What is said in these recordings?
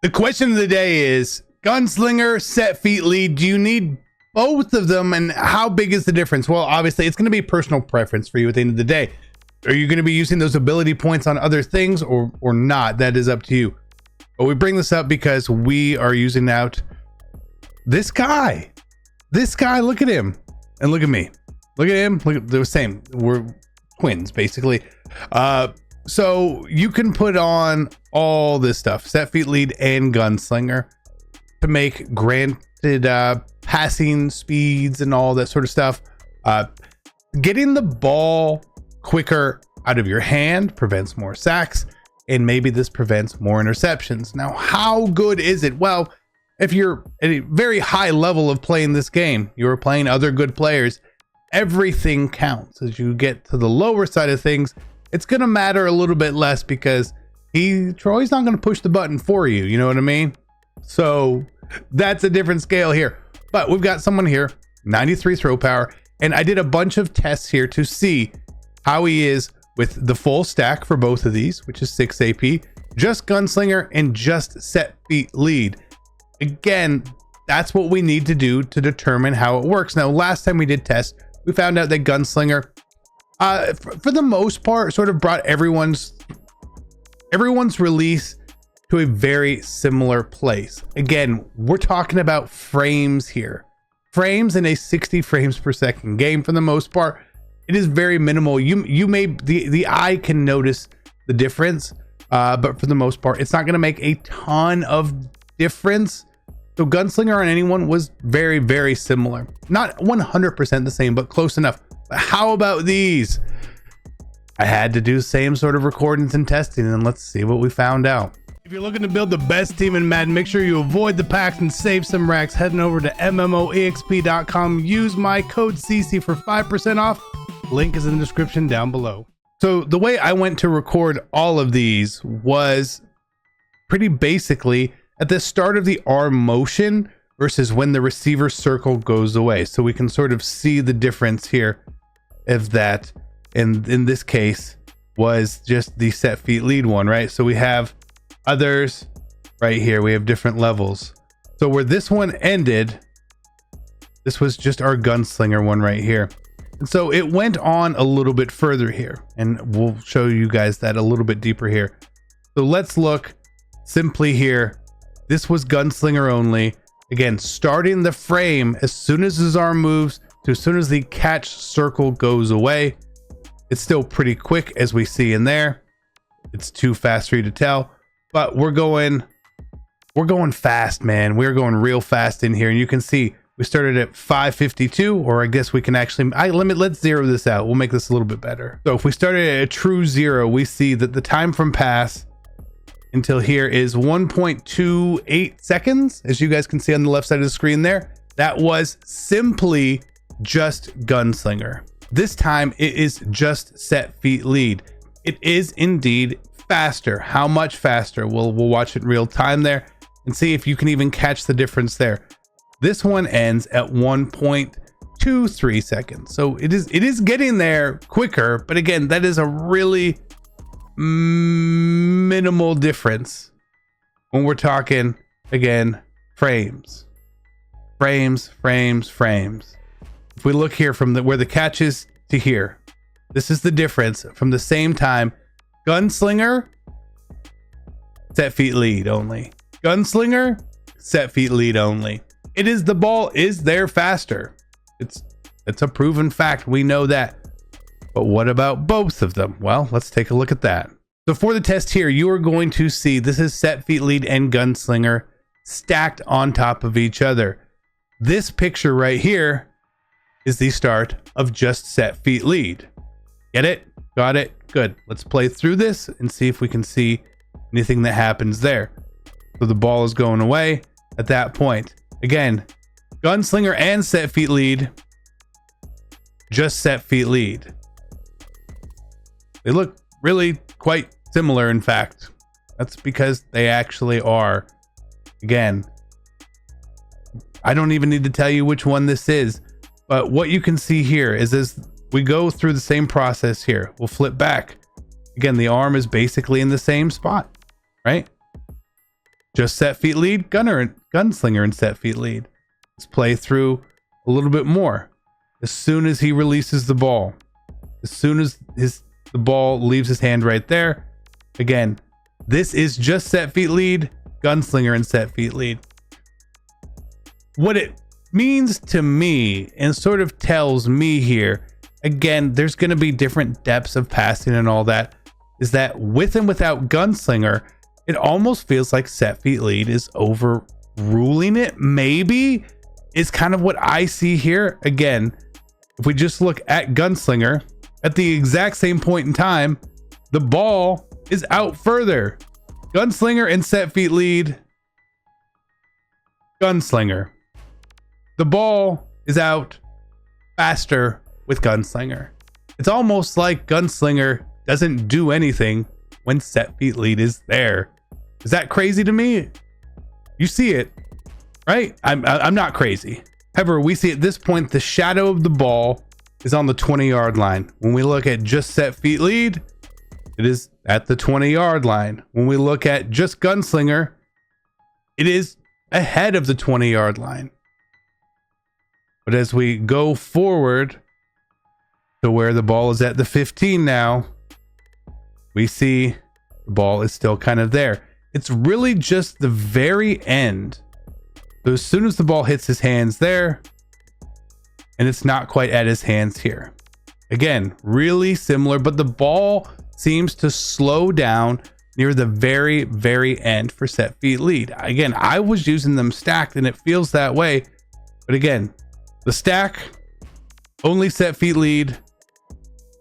The question of the day is gunslinger, set feet lead. Do you need both of them, and how big is the difference? Well, obviously it's going to be personal preference for you at the end of the day. Are you going to be using those ability points on other things or not? That is up to you. But we bring this up because we are using out this guy. Look at him and look at me. Look at him. Look at the same. We're twins basically. So you can put on all this stuff, set feet lead and gunslinger, to make granted passing speeds and all that sort of stuff. Getting the ball quicker out of your hand prevents more sacks, and maybe this prevents more interceptions. Now, how good is it? Well, if you're at a very high level of playing this game, you're playing other good players, everything counts. As you get to the lower side of things, it's going to matter a little bit less because Troy's not going to push the button for you. You know what I mean? So that's a different scale here. But we've got someone here, 93 throw power, and I did a bunch of tests here to see how he is with the full stack for both of these, which is 6 AP, just gunslinger and just set feet lead. Again, that's what we need to do to determine how it works. Now, last time we did test, we found out that gunslinger, for the most part, sort of brought everyone's release to a very similar place. Again, we're talking about frames here. Frames in a 60 frames per second game, for the most part, it is very minimal. You may, the eye can notice the difference, but for the most part, it's not going to make a ton of difference. So gunslinger on anyone was very, very similar. Not 100% the same, but close enough. But how about these? I had to do the same sort of recordings and testing, and let's see what we found out. If you're looking to build the best team in Madden, make sure you avoid the packs and save some racks. Heading over to MMOEXP.com. Use my code CC for 5% off. Link is in the description down below. So the way I went to record all of these was pretty basically at the start of the arm motion versus when the receiver circle goes away. So we can sort of see the difference here of that. And in this case was just the set feet lead one, right? So we have others right here. We have different levels. So where this one ended, this was just our gunslinger one right here. And so it went on a little bit further here, and we'll show you guys that a little bit deeper here. So let's look simply here. This was gunslinger only. Again, starting the frame as soon as his arm moves to as soon as the catch circle goes away. It's still pretty quick, as we see in there. It's too fast for you to tell, but we're going fast, man. We're going real fast in here, and you can see we started at 552, or I guess we can actually, let's zero this out. We'll make this a little bit better. So if we started at a true zero, we see that the time from pass until here is 1.28 seconds. As you guys can see on the left side of the screen there, that was simply just gunslinger. This time it is just set feet lead. It is indeed faster. How much faster? We'll watch it in real time there and see if you can even catch the difference there. This one ends at 1.23 seconds. So it is getting there quicker, but again, that is a really minimal difference when we're talking, again, frames. If we look here from where the catch is to here, this is the difference from the same time. Gunslinger, set feet lead only. Gunslinger, set feet lead only. It is, the ball is there faster. It's a proven fact. We know that. But what about both of them? Well, let's take a look at that. So for the test here, you are going to see this is set feet lead and gunslinger stacked on top of each other. This picture right here is the start of just set feet lead. Get it? Got it? Good. Let's play through this and see if we can see anything that happens there. So the ball is going away at that point. Again, gunslinger and set feet lead, just set feet lead. They look really quite similar, in fact. That's because they actually are. Again, I don't even need to tell you which one this is, but what you can see here is as we go through the same process here, we'll flip back. Again, the arm is basically in the same spot, right? just set feet lead, gunslinger and set feet lead. Let's play through a little bit more. As soon as he releases the ball, as soon as the ball leaves his hand right there, again, this is just set feet lead, gunslinger and set feet lead. What it means to me and sort of tells me here, again, there's going to be different depths of passing and all that, is that with and without gunslinger, it almost feels like set feet lead is overruling it. Maybe is kind of what I see here. Again, if we just look at gunslinger at the exact same point in time, the ball is out further. Gunslinger and set feet lead, gunslinger. The ball is out faster with gunslinger. It's almost like gunslinger doesn't do anything when set feet lead is there. Is that crazy to me? You see it, right? I'm not crazy. However, we see at this point the shadow of the ball is on the 20-yard line. When we look at just set feet lead, it is at the 20-yard line. When we look at just gunslinger, it is ahead of the 20-yard line. But as we go forward to where the ball is at the 15 now, we see the ball is still kind of there. It's really just the very end. So as soon as the ball hits his hands there, and it's not quite at his hands here. Again, really similar, but the ball seems to slow down near the very, very end for set feet lead. Again, I was using them stacked and it feels that way. But again, the stack, only set feet lead,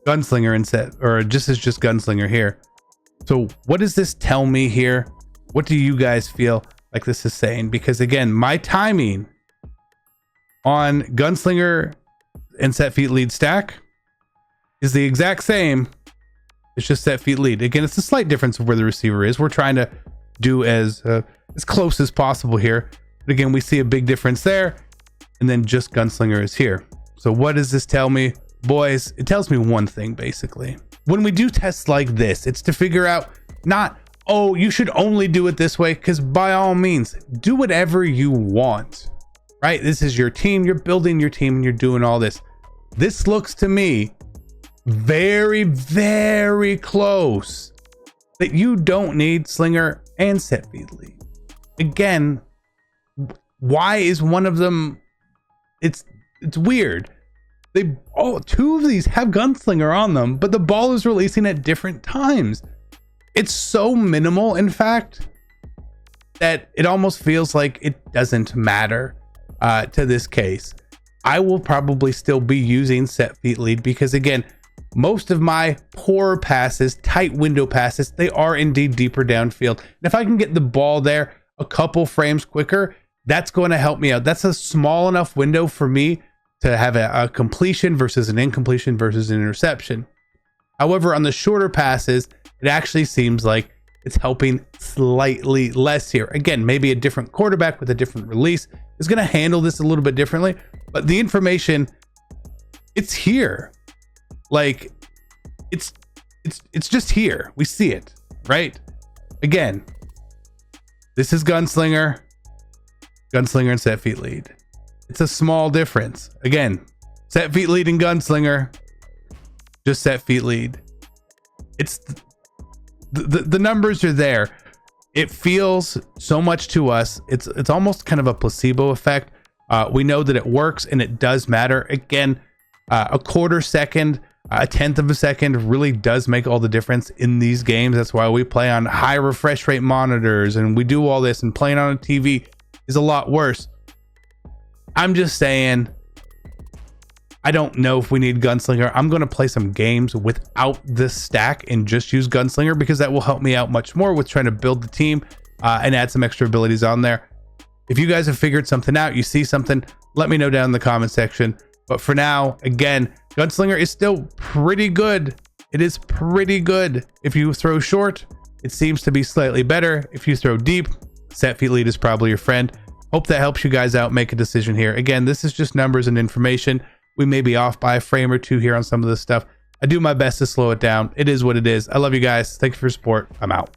gunslinger and set, or just gunslinger here. So what does this tell me here? What do you guys feel like this is saying? Because again, my timing on gunslinger and set feet lead stack is the exact same. It's just set feet lead. Again, it's a slight difference of where the receiver is. We're trying to do as close as possible here. But again, we see a big difference there. And then just gunslinger is here. So what does this tell me? Boys, it tells me one thing basically. When we do tests like this, it's to figure out not, oh, you should only do it this way, because by all means, do whatever you want, right? This is your team. You're building your team and you're doing all this. This looks to me very, very close that you don't need slinger and set feet lead. Again, why is one of them? It's weird. Two of these have gunslinger on them, but the ball is releasing at different times. It's so minimal, in fact, that it almost feels like it doesn't matter to this case. I will probably still be using set feet lead because, again, most of my poor passes, tight window passes, they are indeed deeper downfield. And if I can get the ball there a couple frames quicker, that's going to help me out. That's a small enough window for me to have a completion versus an incompletion versus an interception. However, on the shorter passes, it actually seems like it's helping slightly less here. Again, maybe a different quarterback with a different release is going to handle this a little bit differently, but the information, it's here. Like it's just here. We see it, right? Again, this is gunslinger and set feet lead. It's a small difference. Again, set feet lead and gunslinger, just set feet lead. It's the numbers are there. It feels so much to us. It's almost kind of a placebo effect. We know that it works and it does matter. Again, a quarter second, a tenth of a second really does make all the difference in these games. That's why we play on high refresh rate monitors and we do all this, and playing on a TV is a lot worse. I'm just saying, I don't know if we need gunslinger. I'm going to play some games without this stack and just use gunslinger because that will help me out much more with trying to build the team and add some extra abilities on there. If you guys have figured something out, you see something, let me know down in the comment section. But for now, again, gunslinger is still pretty good. It is pretty good. If you throw short, it seems to be slightly better. If you throw deep, set feet lead is probably your friend. Hope that helps you guys out make a decision here. Again, this is just numbers and information. We may be off by a frame or two here on some of this stuff. I do my best to slow it down. It is what it is. I love you guys. Thank you for your support. I'm out.